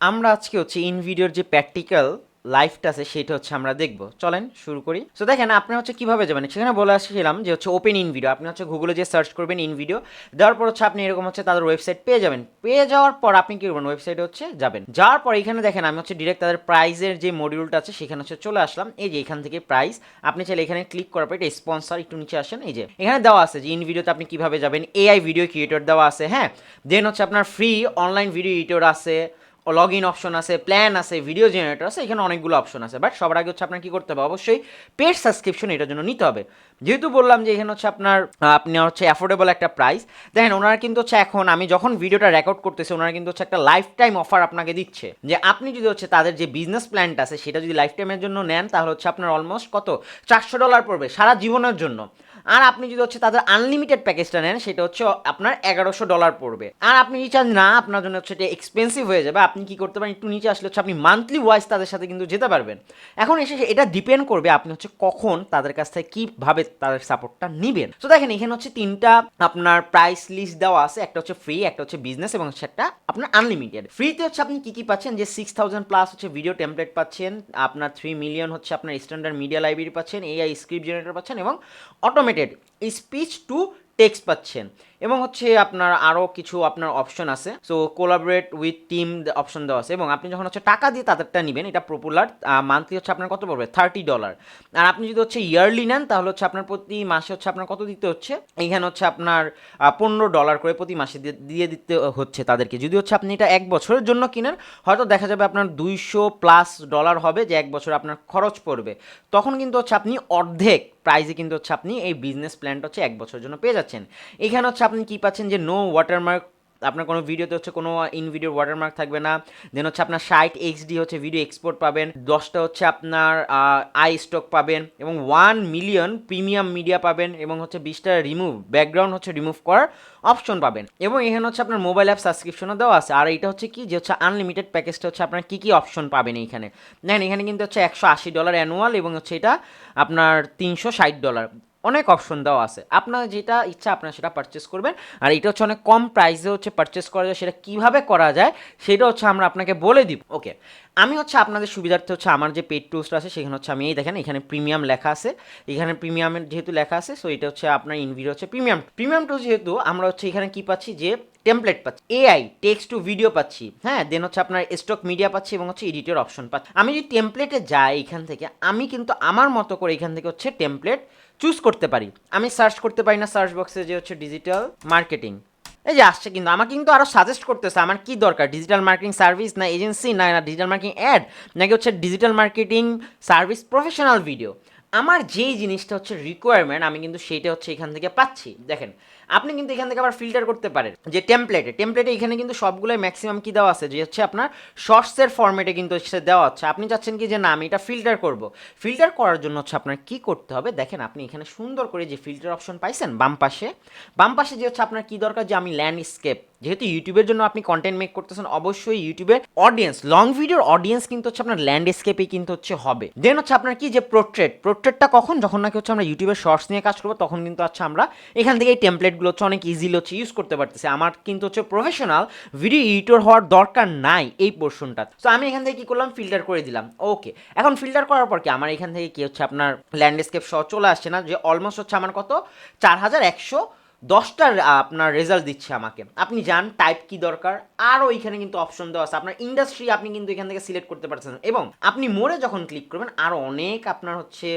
আমরা আজকে হচ্ছে ইনভিডিওর যে প্র্যাকটিক্যাল লাইফটা আছে সেটা হচ্ছে আমরা দেখব। চলেন শুরু করি। সো দেখেন আপনি হচ্ছে কিভাবে যাবেন, সেখানে বলে আসছিলাম যে হচ্ছে ওপেন ইনভিডিও। আপনি হচ্ছে গুগলে যে সার্চ করবেন ইনভিডিও, দেওয়ার পর হচ্ছে আপনি এরকম হচ্ছে তাদের ওয়েবসাইট পেয়ে যাবেন। পেয়ে যাওয়ার পর আপনি কি করবেন, ওয়েবসাইটে হচ্ছে যাবেন। যাওয়ার পর এখানে দেখেন আমি হচ্ছে ডিরেক্ট তাদের প্রাইজের যে মডিউলটা আছে সেখানে হচ্ছে চলে আসলাম। এই যে এখান থেকে প্রাইস, আপনি চাইলে এখানে ক্লিক করার পর এটা স্পন্সর, একটু নিচে আসেন। এই যে এখানে দেওয়া আছে যে ইনভিডিওতে আপনি কিভাবে যাবেন। এআই ভিডিও ক্রিয়েটর দেওয়া আছে, হ্যাঁ। দেন হচ্ছে আপনার ফ্রি অনলাইন ভিডিও এডিটর আছে, লগ ইন অপশন আছে, প্ল্যান আছে, ভিডিও জেনারেটর আছে, এখানে অনেকগুলো অপশন আছে। বাট সবার আগে হচ্ছে আপনার কি করতে হবে, অবশ্যই পেড সাবস্ক্রিপশন এটার জন্য নিতে হবে। যেহেতু বললাম যে এখানে হচ্ছে আপনার আপনি হচ্ছে অ্যাফোর্ডেবল একটা প্রাইস। দেখেন ওনারা কিন্তু হচ্ছে এখন আমি যখন ভিডিওটা রেকর্ড করতেছি ওনারা কিন্তু হচ্ছে একটা লাইফ টাইম অফার আপনাকে দিচ্ছে, যে আপনি যদি হচ্ছে তাদের যে বিজনেস প্ল্যানটা আছে সেটা যদি লাইফ টাইমের জন্য নেন তাহলে হচ্ছে আপনার অলমোস্ট কত $400 পড়বে সারা জীবনের জন্য। আর আপনি যদি হচ্ছে তাদের আনলিমিটেড প্যাকেজটা নেন সেটা হচ্ছে আপনার $1100 পড়বে। আর আপনি রিচার্জ না, আপনার জন্য হচ্ছে এটা এক্সপেন্সিভ হয়ে যাবে। আপনি কি করতে পারেন, একটু নিচে আসলে হচ্ছে আপনি মান্থলি ওয়াইজ তাদের সাথে কিন্তু যেতে পারবেন। এখন এসে এটা ডিপেন্ড করবে আপনি হচ্ছে কখন তাদের কাছ থেকে কীভাবে তাদের সাপোর্টটা নেবেন। তো দেখেন এখানে হচ্ছে তিনটা আপনার প্রাইস লিস্ট দেওয়া আছে, একটা হচ্ছে ফ্রি, একটা হচ্ছে বিজনেস এবং হচ্ছে একটা আপনার আনলিমিটেড। ফ্রিতে হচ্ছে আপনি কী কী পাচ্ছেন, যে 6000 প্লাস হচ্ছে ভিডিও টেমপ্লেট পাচ্ছেন, আপনার 3 মিলিয়ন হচ্ছে আপনার স্ট্যান্ডার্ড মিডিয়া লাইব্রেরি পাচ্ছেন, এআই স্ক্রিপ্ট জেনারেটর পাচ্ছেন এবং অটোমেটেড স্পিচ টু টেক্সট পাচ্ছেন। এবং হচ্ছে আপনার আরও কিছু আপনার অপশন আছে। So collaborate with team option দেওয়া আছে। এবং আপনি যখন হচ্ছে টাকা দিয়ে তাদেরটা নেবেন, এটা পপুলার, মান্থলি হচ্ছে আপনার কত পড়বে $30। আর আপনি যদি হচ্ছে ইয়ারলি নেন তাহলে হচ্ছে আপনার প্রতি মাসে হচ্ছে আপনার কত দিতে হচ্ছে, এইখানে হচ্ছে আপনার $15 করে প্রতি মাসে দিয়ে দিতে হচ্ছে তাদেরকে। যদি হচ্ছে আপনি এটা 1 বছরের জন্য কিনেন হয়তো দেখা যাবে আপনার $200+ হবে, যে 1 বছর আপনার খরচ পড়বে। তখন কিন্তু হচ্ছে আপনি অর্ধেক প্রাইজে কিন্তু হচ্ছে আপনি এই বিজনেস প্ল্যানটা হচ্ছে 1 বছরের জন্য পেয়ে যাচ্ছেন। এখানে হচ্ছে আপনি কি পাচ্ছেন, যে নো ওয়াটারমার্ক, আপনার কোনো ভিডিওতে হচ্ছে কোনো ইনভিডিওর ওয়াটারমার্ক থাকবে না। দেন হচ্ছে আপনার 60 HD হচ্ছে ভিডিও এক্সপোর্ট পাবেন, 10টা হচ্ছে আপনার আই স্টক পাবেন এবং 1 মিলিয়ন প্রিমিয়াম মিডিয়া পাবেন এবং হচ্ছে 20টা রিমুভ ব্যাকগ্রাউন্ড হচ্ছে রিমুভ করার অপশন পাবেন। এবং এখানে হচ্ছে আপনার মোবাইল অ্যাপ সাবস্ক্রিপশনও দেওয়া আছে। আর এটা হচ্ছে কি, যে হচ্ছে আনলিমিটেড প্যাকেজটা হচ্ছে আপনার কী কী অপশন পাবেন এইখানে দেখেন। এখানে কিন্তু হচ্ছে $180 অ্যানুয়াল এবং হচ্ছে এটা আপনার $360, অনেক অপশন দেওয়া আছে। আপনার যেটা ইচ্ছা আপনার সেটা পারচেস করবেন। আর এটা হচ্ছে অনেক কম প্রাইসে হচ্ছে পারচেস করা যায়। সেটা কীভাবে করা যায় সেটা হচ্ছে আমরা আপনাকে বলে দিব। ওকে, আমি হচ্ছে আপনাদের সুবিধার্থে হচ্ছে আমার যে পেড টুলসটা আছে সেখানে হচ্ছে আমি এই দেখেন এখানে প্রিমিয়াম লেখা আছে। এখানে প্রিমিয়ামের যেহেতু লেখা আছে সো এটা হচ্ছে আপনার ইনভিডিও হচ্ছে প্রিমিয়াম টুল। যেহেতু আমরা হচ্ছে এখানে কি পাচ্ছি, যে টেমপ্লেট পাচ্ছি, এআই টেক্সট টু ভিডিও পাচ্ছি, হ্যাঁ। দেন হচ্ছে আপনার স্টক মিডিয়া পাচ্ছি এবং হচ্ছে এডিটের অপশন পাচ্ছি। আমি যদি টেমপ্লেটে যাই এখান থেকে, আমি কিন্তু আমার মতো করে এখান থেকে হচ্ছে টেমপ্লেট চুজ করতে পারি। আমি সার্চ করতে পারি না সার্চ বক্সে যে হচ্ছে ডিজিটাল মার্কেটিং, এই যে আসছে, কিন্তু আমাকে কিন্তু আরও সাজেস্ট করতেছে আমার কি দরকার, ডিজিটাল মার্কেটিং সার্ভিস না এজেন্সি, না ডিজিটাল মার্কেটিং অ্যাড, নাকি হচ্ছে digital marketing service professional video. আমার যেই জিনিসটা হচ্ছে রিকোয়ারমেন্ট আমি কিন্তু সেইটা হচ্ছে এখান থেকে পাচ্ছি। দেখেন আপনি কিন্তু এখান থেকে আবার ফিল্টার করতে পারেন, যে টেমপ্লেটে এখানে কিন্তু সবগুলোই ম্যাক্সিমাম কি দেওয়া আছে, যে হচ্ছে আপনার শর্টসের ফরম্যাটে কিন্তু হচ্ছে দেওয়া হচ্ছে। আপনি চাচ্ছেন কি যে না আমি এটা ফিল্টার করব, ফিল্টার করার জন্য হচ্ছে আপনার কি করতে হবে, দেখেন আপনি এখানে সুন্দর করে যে ফিল্টার অপশন পাইছেন বাম পাশে যে হচ্ছে আপনার কি দরকার, যে আমি ল্যান্ডস্কেপ, যেহেতু ইউটিউবের জন্য আপনি কন্টেন্ট মেক করতেছেন অবশ্যই ইউটিউবের অডিয়েন্স, লং ভিডিওর অডিয়েন্স কিন্তু হচ্ছে আপনার ল্যান্ডস্কেপেই কিন্তু হচ্ছে হবে। দেন হচ্ছে আপনার কি, যে পোর্ট্রেটটা কখন, যখন নাকি হচ্ছে আমরা ইউটিউবের শর্টস নিয়ে কাজ করবো তখন কিন্তু হচ্ছে আমরা এখান থেকে এই টেমপ্লেটগুলো হচ্ছে অনেক ইজিলি হচ্ছে ইউজ করতে পারতেছি। আমার কিন্তু হচ্ছে প্রফেশনাল ভিডিও এডিটর হওয়ার দরকার নাই এই পোর্শনটা। তো আমি এখান থেকে কি করলাম, ফিল্টার করে দিলাম। ওকে, এখন ফিল্টার করার পর কি আমার এখান থেকে কি হচ্ছে আপনার ল্যান্ডস্কেপ সহ চলে আসছে না, যে অলমোস্ট হচ্ছে আমার কত 4110টার আপনার রেজাল্ট দিচ্ছে আমাকে। আপনি যান টাইপ কি দরকার, আর ওইখানে কিন্তু অপশন দেওয়া আছে। আপনার ইন্ডাস্ট্রি আপনি কিন্তু এখান থেকে সিলেক্ট করতে পারছেন এবং আপনি মোড়ে যখন ক্লিক করবেন আরও অনেক আপনার হচ্ছে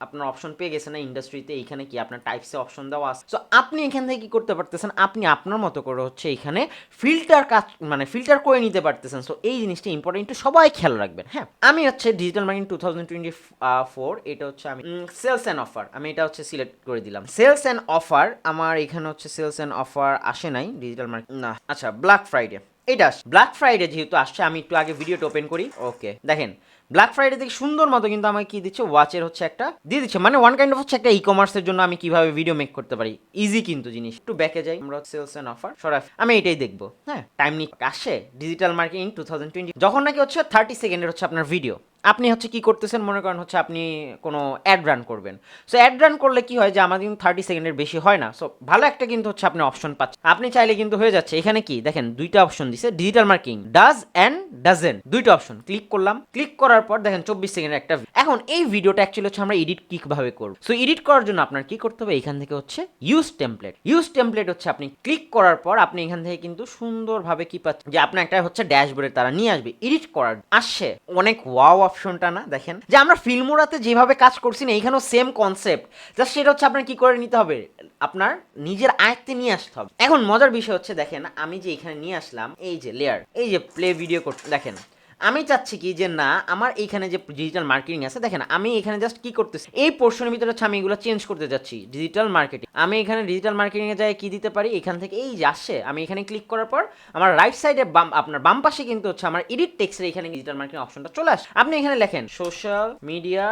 আপনার অপশন পেয়ে গেছে না ইন্ডাস্ট্রিতে। এইখানে কি আপনার টাইপসে অপশন দেওয়া আছে। সো আপনি এখান থেকে কি করতে পারতেছেন, আপনি আপনার মতো করে হচ্ছে এখানে ফিল্টার করে নিতে পারতেছেন। সো এই জিনিসটা ইম্পর্টেন্ট, একটু সবাই খেয়াল রাখবেন, হ্যাঁ। আমি হচ্ছে ডিজিটাল মার্কেটিং 2024, এটা হচ্ছে আমি সেলস অ্যান্ড অফার, আমি এটা হচ্ছে সিলেক্ট করে দিলাম। সেলস অ্যান্ড অফার আমার এখানে হচ্ছে সেলস অ্যান্ড অফার আসে নাই ডিজিটাল মার্কেটিং, না আচ্ছা ব্ল্যাক ফ্রাইডে, এটা ব্ল্যাক ফ্রাইডে যেহেতু আসছে আমি একটু আগে ভিডিওটা ওপেন করি। ওকে দেখেন ব্ল্যাক ফ্রাইডে থেকে সুন্দর মতো কিন্তু আমাকে কি দিচ্ছে, ওয়াচের হচ্ছে একটা দিয়ে দিচ্ছে, মানে ওয়ান কাইন্ড অফ হচ্ছে একটা ই কমার্সের জন্য আমি কিভাবে ভিডিও মেক করতে পারি, ইজি কিন্তু জিনিস। একটু ব্যাকে যাই, আমরা সেলস এন্ড অফার সরাই, আমি এটাই দেখবো, হ্যাঁ। টাইম নিয়ে আসে ডিজিটাল মার্কেটিং 2020, যখন নাকি হচ্ছে 30 সেকেন্ডের হচ্ছে আপনার ভিডিও, আপনি হচ্ছে কি করতেছেন, মনে করেন হচ্ছে আপনি কোনো অ্যাড রান করবেন। সো অ্যাড রান করলে কি হয় যে আমাদের কিন্তু 30 সেকেন্ডের বেশি হয় না। সো ভালো একটা কিন্তু হচ্ছে আপনি অপশন পাচ্ছেন, আপনি চাইলে কিন্তু হয়ে যাচ্ছে। এখানে কি দেখেন দুইটা অপশন দিছে, digital marketing does and doesn't, দুইটা অপশন। ক্লিক করলাম, ক্লিক করার পর দেখেন 24 সেকেন্ডের একটা। এখন এই ভিডিওটা অ্যাকচুয়ালি হচ্ছে আমরা এডিট কিভাবে করব। সো এডিট করার জন্য আপনার কি করতে হবে, এখান থেকে হচ্ছে ইউজ টেমপ্লেট। ইউজ টেমপ্লেট হচ্ছে আপনি ক্লিক করার পর আপনি এখান থেকে কিন্তু সুন্দরভাবে কি পাচ্ছেন যে আপনার একটা হচ্ছে ড্যাশবোর্ডে তারা নিয়ে আসবে এডিট করার। আসছে অনেক ওয়াও অপশনটা না, দেখেন যে আমরা ফিল্মোরাতে যেভাবে কাজ করছি না, এখানেও সেম কনসেপ্ট, জাস্ট সেটা হচ্ছে আপনার কি করে নিতে হবে, আপনার নিজের আয়ত্তে নিয়ে আসতে হবে। এখন মজার বিষয় হচ্ছে দেখেন আমি যে এখানে নিয়ে আসলাম এই যে লেয়ার, এই যে প্লে ভিডিও করতে, দেখেন আমি চাচ্ছি কি যে না আমার এইখানে যে ডিজিটাল মার্কেটিং আছে, দেখেন আমি এখানে জাস্ট কি করতেছি এই পোর্শনের ভিতরে হচ্ছে আমি এগুলো চেঞ্জ করতে যাচ্ছি ডিজিটাল মার্কেটিং। আমি এখানে ডিজিটাল মার্কেটিং এ যাই কি দিতে পারি, এখান থেকে এই যে আসছে আমি এখানে ক্লিক করার পর আমার রাইট সাইডে আপনার বাম পাশে কিন্তু হচ্ছে আমার এডিট টেক্সটের এখানে ডিজিটাল মার্কেটিং অপশনটা চলে আসে। আপনি এখানে লেখেন সোশ্যাল মিডিয়া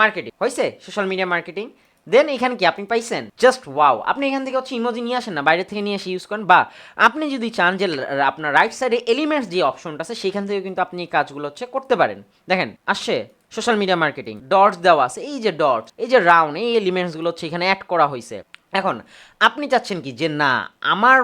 মার্কেটিং, হয়েছে সোশ্যাল মিডিয়া মার্কেটিং। দেন এখানে কি আপনি পাইছেন জাস্ট ওয়াও। আপনি এখান থেকে হচ্ছে ইমোজি নিয়ে আসেন না, বাইরে থেকে নিয়ে এসে ইউজ করেন, বা আপনি যদি চান যে আপনার রাইট সাইডে এলিমেন্টস যে অপশনটা আছে সেখান থেকে কিন্তু আপনি এই কাজগুলো হচ্ছে করতে পারেন। দেখেন আসছে সোশ্যাল মিডিয়া মার্কেটিং, ডটস দেওয়া আছে, এই যে ডটস, এই যে রাউন্ড, এই এলিমেন্টসগুলো হচ্ছে এখানে অ্যাড করা হয়েছে। এখন আপনি চাচ্ছেন কি যে না আমার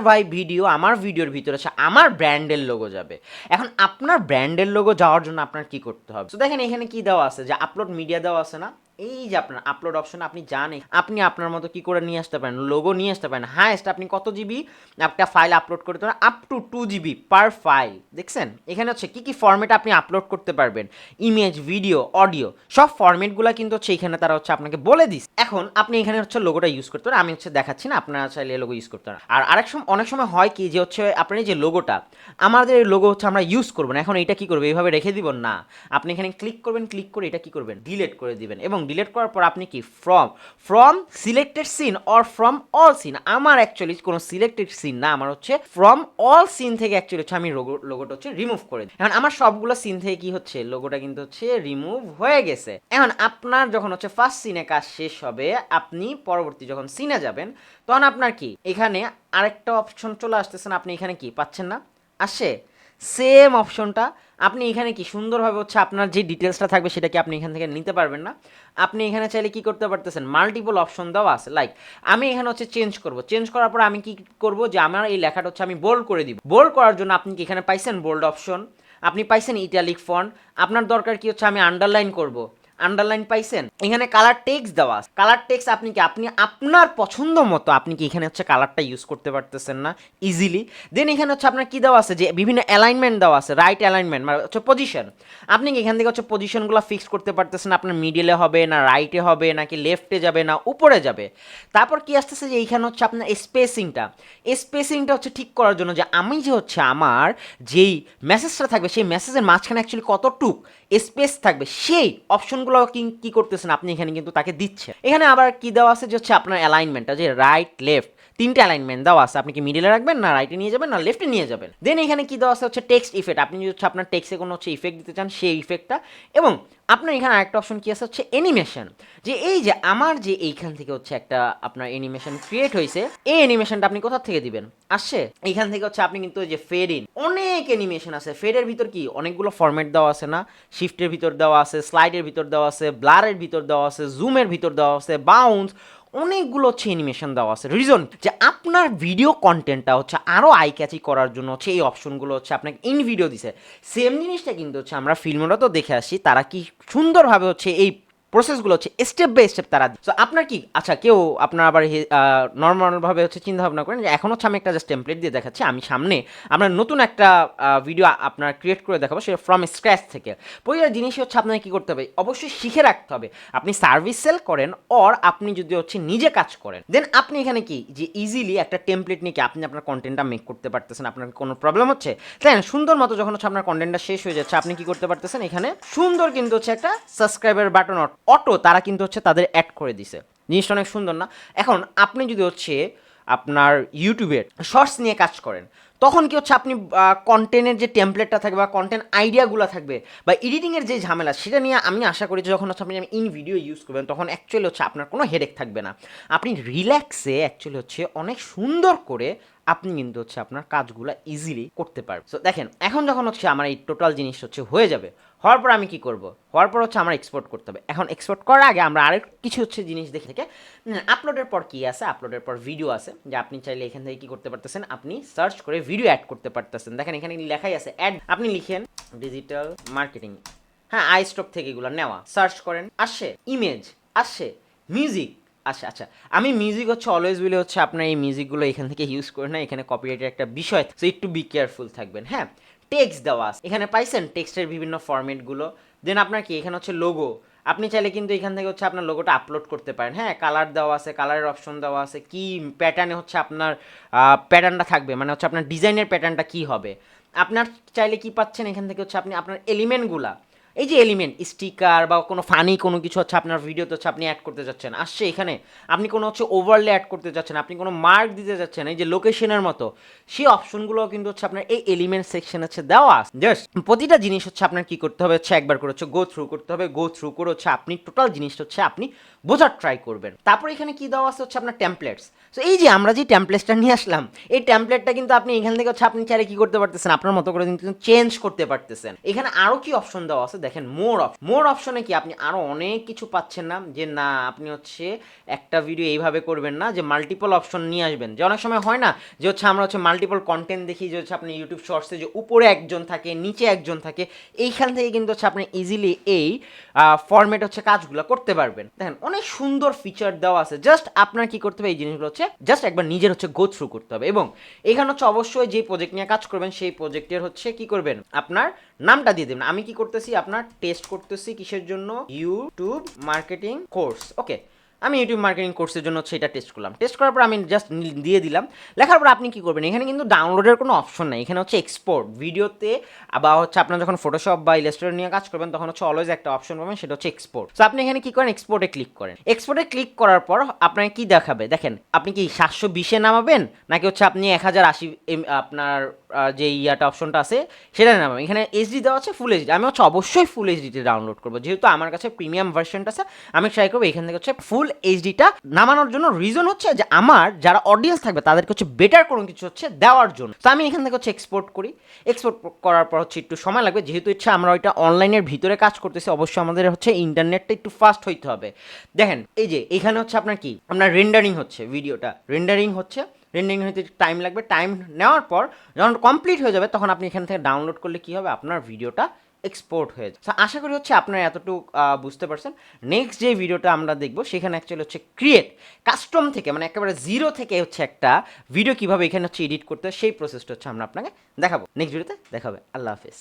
আমার ভিডিওর ভিতরে হচ্ছে আমার ব্র্যান্ডের লোগো যাবে। এখন আপনার ব্র্যান্ডের লোগো যাওয়ার জন্য আপনার কি করতে হবে, তো দেখেন এখানে কি দেওয়া আছে যে আপলোড মিডিয়া দেওয়া আছে না, এই যে আপনার আপলোড অপশন আপনি জানেন আপনি আপনার মতো কি করে নিয়ে আসতে পারেন, লোগো নিয়ে আসতে পারেন। হাইয়েস্ট আপনি কত জিবি একটা ফাইল আপলোড করতে পারেন, up to 2 GB per file. দেখছেন এখানে হচ্ছে কি কি ফরম্যাট আপনি আপলোড করতে পারবেন, ইমেজ, ভিডিও, অডিও, সব ফরম্যাটগুলো কিন্তু হচ্ছে এখানে তারা হচ্ছে আপনাকে বলে দিস। এখন আপনি এখানে হচ্ছে লোগোটা ইউজ করতে পারেন, আমি হচ্ছে দেখাচ্ছি না, আপনারা চাইলে লোগো ইউজ করতে পারেন। আর অনেক সময় হয় কি যে হচ্ছে আপনার এই যে লোগোটা, আমাদের এই লোগো হচ্ছে আমরা ইউজ করবো না, এখন এটা কি করবে এইভাবে রেখে দিব না, আপনি এখানে ক্লিক করবেন, ক্লিক করে এটা কি করবেন ডিলিট করে দিবেন। এবং ডিলিট করার পর আপনি কি from selected scene or from all scene, আমার অ্যাকচুয়ালি কোনো সিলেক্টেড সিন না, আমার হচ্ছে ফ্রম অল সিন থেকে অ্যাকচুয়ালি হচ্ছে আমি লোগোটা হচ্ছে রিমুভ করে দিই। এখন আমার সবগুলো সিন থেকে কি হচ্ছে লোগোটা কিন্তু হচ্ছে রিমুভ হয়ে গেছে। এখন আপনার যখন হচ্ছে ফার্স্ট সিনে কাজ শেষ হবে, আপনি পরবর্তী যখন সিনে যাবেন তখন আপনার কি এখানে আরেকটা অপশন চলে আসতেছেন, আপনি এখানে কি পাচ্ছেন না, আসে সেম অপশনটা আপনি এখানে কি সুন্দরভাবে হচ্ছে আপনার যে ডিটেলসটা থাকবে সেটা কি আপনি এখান থেকে নিতে পারবেন না। আপনি এখানে চাইলে কি করতে পারতেছেন, মাল্টিপল অপশন দেওয়া আছে, লাইক আমি এখানে হচ্ছে চেঞ্জ করব, চেঞ্জ করার পর আমি কি করব যে আমার এই লেখাটা হচ্ছে আমি বোল্ড করে দিব। বোল্ড করার জন্য আপনি কি এখানে পাইছেন বোল্ড অপশন, আপনি পাইছেন ইটালিক ফন্ট, আপনার দরকার কি হচ্ছে আমি আন্ডারলাইন করব, আন্ডারলাইন পাইছেন। এখানে কালার টেক্সট দেওয়া আছে, কালার টেক্সট আপনি কি আপনি আপনার পছন্দ মতো আপনি কি এখানে হচ্ছে কালারটা ইউজ করতে পারতেছেন না ইজিলি। দেন এখানে হচ্ছে আপনার কি দেওয়া আছে যে বিভিন্ন অ্যালাইনমেন্ট দেওয়া আছে, রাইট অ্যালাইনমেন্ট মানে হচ্ছে পজিশন, আপনি কি এখান থেকে হচ্ছে পজিশনগুলো ফিক্স করতে পারতেছেন, আপনার মিডিলে হবে না রাইটে হবে নাকি লেফটে যাবে না উপরে যাবে। তারপর কি আসতেছে যে এইখানে হচ্ছে আপনার স্পেসিংটা হচ্ছে ঠিক করার জন্য যে আমি যে হচ্ছে আমার যেই মেসেজটা থাকবে সেই মেসেজের মাঝখানে অ্যাকচুয়ালি কতটুক স্পেস থাকবে সেই অপশনগুলো কি করতেছেন আপনি এখানে কিন্তু তাকে দিচ্ছে। এখানে আবার কি দেওয়া আছে যে হচ্ছে আপনার অ্যালাইনমেন্টটা যে রাইট লেফট তিনটে অ্যালাইনমেন্ট দেওয়া আছে, আপনি কি মিডিলে রাখবেন না রাইটে নিয়ে যাবেন না লেফটে নিয়ে যাবেন। দেন এখানে কি দেওয়া আছে হচ্ছে টেক্সট ইফেক্ট, আপনি যদি হচ্ছে আপনার টেক্সটে কোনো হচ্ছে ইফেক্ট দিতে চান সেই ইফেক্টটা। এবং আপনার এখানে আরেকটা অপশন কি আছে হচ্ছে অ্যানিমেশন, যে এই যে আমার যে এইখান থেকে হচ্ছে একটা আপনার অ্যানিমেশন ক্রিয়েট হয়েছে, এই অ্যানিমেশনটা আপনি কোথা থেকে দিবেন, আসছে এইখান থেকে হচ্ছে আপনি কিন্তু যে ফেড ইন, অনেক অ্যানিমেশন আছে, ফেডের ভিতর কি অনেকগুলো ফরম্যাট দেওয়া আছে না, শিফটের ভিতর দেওয়া আছে, স্লাইডের ভিতর দেওয়া আছে, ব্লারের ভিতর দেওয়া আছে, জুমের ভিতর দেওয়া আছে, বাউন্স, অনেকগুলো হচ্ছে অ্যানিমেশন দেওয়া আছে। রিজন যে আপনার ভিডিও কন্টেন্টটা হচ্ছে আরও আই ক্যাচি করার জন্য হচ্ছে এই অপশনগুলো হচ্ছে আপনাকে ইন ভিডিও দিছে। সেম জিনিসটা কিন্তু হচ্ছে আমরা ফিল্মরা তো দেখে আসি, তারা কি সুন্দরভাবে হচ্ছে এই প্রসেসগুলো হচ্ছে স্টেপ বাই স্টেপ তারা। সো আপনার কি আচ্ছা কেউ আপনার আবার নর্মালভাবে হচ্ছে চিন্তা ভাবনা করেন যে এখন হচ্ছে আমি একটা জাস্ট টেমপ্লেট দিয়ে দেখাচ্ছি, আমি সামনে আপনার নতুন একটা ভিডিও আপনার ক্রিয়েট করে দেখাবো সেটা ফ্রম স্ক্র্যাচ থেকে। প্রতিটা জিনিসই হচ্ছে আপনাকে কী করতে হবে, অবশ্যই শিখে রাখতে হবে। আপনি সার্ভিস সেল করেন অর আপনি যদি হচ্ছে নিজে কাজ করেন, দেন আপনি এখানে কি যে ইজিলি একটা টেমপ্লেট নিয়ে কি আপনি আপনার কন্টেন্টটা মেক করতে পারতেছেন, আপনার কোনো প্রবলেম হচ্ছে তাই না, সুন্দর মতো যখন হচ্ছে আপনার কন্টেন্টটা শেষ হয়ে যাচ্ছে আপনি কি করতে পারতেছেন, এখানে সুন্দর কিন্তু হচ্ছে একটা সাবস্ক্রাইবার বাটন অটো তারা কিন্তু হচ্ছে তাদের অ্যাড করে দিছে, জিনিসটা অনেক সুন্দর না। এখন আপনি যদি হচ্ছে আপনার ইউটিউবের শর্টস নিয়ে কাজ করেন তখন কি হচ্ছে আপনি কন্টেন্টের যে টেমপ্লেটটা থাকবে বা কন্টেন্ট আইডিয়াগুলো থাকবে বা এডিটিংয়ের যে ঝামেলা সেটা নিয়ে আমি আশা করি যে যখন হচ্ছে আপনি ইন ভিডিও ইউজ করবেন তখন অ্যাকচুয়ালি হচ্ছে আপনার কোনো হেডেক থাকবে না, আপনি রিল্যাক্সে অ্যাকচুয়ালি হচ্ছে অনেক সুন্দর করে আপনি কিন্তু হচ্ছে আপনার কাজগুলো ইজিলি করতে পারবেন। সো দেখেন এখন যখন হচ্ছে আমার এই টোটাল জিনিস হচ্ছে হয়ে যাবে, হওয়ার পর আমি কি করব, হওয়ার পর হচ্ছে আমার এক্সপোর্ট করতে হবে। এখন এক্সপোর্ট করার আগে আমরা আরেক কিছু হচ্ছে জিনিস দেখে থেকে আপলোডের পর কি আছে, আপলোডের পর ভিডিও আছে, যে আপনি চাইলে এখান থেকে কি করতে পারতেছেন, আপনি সার্চ করে ভিডিও অ্যাড করতে পারতেছেন। দেখেন এখানে লেখাই আছে অ্যাড, আপনি লিখেন ডিজিটাল মার্কেটিং, হ্যাঁ আই স্টক থেকে এগুলো নেওয়া, সার্চ করেন, আসে ইমেজ, আসে মিউজিক, আচ্ছা আমি মিউজিক হচ্ছে অলওয়েজ বলে হচ্ছে আপনার এই মিউজিকগুলো এখান থেকে ইউজ করে না, এখানে কপিরাইটের একটা বিষয়, সো একটু বি কেয়ারফুল থাকবেন। হ্যাঁ টেক্সট দেওয়া আছে, এখানে পাইছেন টেক্সটের বিভিন্ন ফরম্যাটগুলো। দেন আপনার কি এখানে হচ্ছে লোগো, আপনি চাইলে কিন্তু এখান থেকে হচ্ছে আপনার লোগোটা আপলোড করতে পারেন। হ্যাঁ কালার দেওয়া আছে, কালারের অপশন দেওয়া আছে, কি প্যাটার্নে হচ্ছে আপনার প্যাটার্নটা থাকবে, মানে হচ্ছে আপনার ডিজাইনের প্যাটার্নটা কি হবে। আপনার চাইলে কি পাচ্ছেন এখান থেকে হচ্ছে আপনি আপনার এলিমেন্টগুলা, এই যে এলিমেন্ট স্টিকার বা কোনো ফানি কোনো কিছু হচ্ছে আপনার ভিডিওতে হচ্ছে আপনি অ্যাড করতে যাচ্ছেন, আসছে এখানে আপনি কোনো হচ্ছে ওভারলে অ্যাড করতে যাচ্ছেন, আপনি কোনো মার্ক দিতে যাচ্ছেন, এই যে লোকেশনের মতো, সেই অপশনগুলো কিন্তু হচ্ছে আপনার এই এলিমেন্ট সেকশন হচ্ছে দেওয়া আছে। জাস্ট প্রতিটা জিনিস হচ্ছে আপনার কি করতে হবে হচ্ছে একবার করে হচ্ছে গো থ্রু করতে হবে, গো থ্রু করে হচ্ছে আপনি টোটাল জিনিসটা হচ্ছে আপনি বোঝার ট্রাই করবেন। তারপর এখানে কি দেওয়া আছে হচ্ছে আপনার টেমপ্লেটস। সো এই যে আমরা যে টেমপ্লেটসটা নিয়ে আসলাম, এই টেমপ্লেটটা কিন্তু আপনি এখান থেকে হচ্ছে আপনি চাইলে কি করতে পারতেছেন, আপনার মতো করে কিন্তু চেঞ্জ করতে পারতেছেন। এখানে আরও কি অপশন দেওয়া আছে দেখেন, মোর অপশনে কি আপনি আরও অনেক কিছু পাচ্ছেন না, যে না আপনি হচ্ছে একটা ভিডিও এইভাবে করবেন না, যে মাল্টিপল অপশন নিয়ে আসবেন। যে অনেক সময় হয় না যে হচ্ছে আমরা হচ্ছে মাল্টিপল কন্টেন্ট দেখি, যে হচ্ছে আপনি ইউটিউব শর্টসে যে উপরে একজন থাকে নিচে একজন থাকে, এইখান থেকে কিন্তু হচ্ছে আপনি ইজিলি এই ফরম্যাট হচ্ছে কাজগুলো করতে পারবেন। দেখেন অনেক সুন্দর ফিচার দেওয়া আছে, জাস্ট আপনার কি করতে হবে এই জিনিসগুলো হচ্ছে জাস্ট একবার নিজের হচ্ছে গো থ্রু করতে হবে। এবং এখানে হচ্ছে অবশ্যই যে প্রজেক্ট নিয়ে কাজ করবেন সেই প্রজেক্টের হচ্ছে কি করবেন, আপনার নামটা দিয়ে দেবেন। আমি কি করতেছি, আপনার টেস্ট করতেছি কিসের জন্য, ইউটিউব মার্কেটিং কোর্স, ওকে আমি ইউটিউব মার্কেটিং কোর্সের জন্য হচ্ছে এটা টেস্ট করলাম। টেস্ট করার পর আমি জাস্ট দিয়ে দিলাম। লেখার পর আপনি কি করবেন, এখানে কিন্তু ডাউনলোডের কোনো অপশন নাই, এখানে হচ্ছে এক্সপোর্ট ভিডিওতে বা হচ্ছে আপনার যখন ফটোশপ বা ইলাস্ট্রেটর নিয়ে কাজ করবেন তখন হচ্ছে অলওয়েজ একটা অপশন পাবেন, সেটা হচ্ছে এক্সপোর্ট। সো আপনি এখানে কি করেন, এক্সপোর্টে ক্লিক করেন। এক্সপোর্টে ক্লিক করার পর আপনাকে কি দেখাবে, দেখেন আপনি কি 720-এ নামাবেন নাকি হচ্ছে আপনি 1080 আপনার যে ইয়াটা অপশনটা আছে সেটা নামাবেন। এখানে এইচডি দেওয়া আছে, ফুল এইচডি, আমি হচ্ছে অবশ্যই ফুল এইচডিতে ডাউনলোড করবো, যেহেতু আমার কাছে প্রিমিয়াম ভার্সনটা আছে আমি ট্রাই করবো এখান থেকে হচ্ছে ফুল এইচডিটা নামানোর জন্য। রিজন হচ্ছে যে আমার যারা অডিয়েন্স থাকবে তাদেরকে হচ্ছে বেটার কোনো কিছু হচ্ছে দেওয়ার জন্য। তো আমি এখান থেকে হচ্ছে এক্সপোর্ট করি। এক্সপোর্ট করার পর হচ্ছে একটু সময় লাগবে, যেহেতু হচ্ছে আমরা ওইটা অনলাইনের ভিতরে কাজ করতেছি, অবশ্যই আমাদের হচ্ছে ইন্টারনেটটা একটু ফাস্ট হইতে হবে। দেখেন এই যে এখানে হচ্ছে আপনার কি আপনার রেন্ডারিং হচ্ছে, ভিডিওটা রেন্ডারিং হচ্ছে, রেন্ডারিং হতে টাইম লাগবে। টাইম নেওয়ার পর যখন কমপ্লিট হয়ে যাবে তখন আপনি এখান থেকে ডাউনলোড করলে কি হবে, আপনার ভিডিওটা এক্সপোর্ট হয়ে যায়। আশা করি হচ্ছে আপনারা এতটুকু বুঝতে পারছেন। নেক্সট যে ভিডিওটা আমরা দেখবো সেখানে অ্যাকচুয়ালি হচ্ছে ক্রিয়েট কাস্টম থেকে, মানে একেবারে জিরো থেকে হচ্ছে একটা ভিডিও কীভাবে এখানে হচ্ছে এডিট করতে হয় সেই প্রসেসটা হচ্ছে আমরা আপনাকে দেখাবো। নেক্সট ভিডিওতে দেখাবে। আল্লাহ হাফেজ।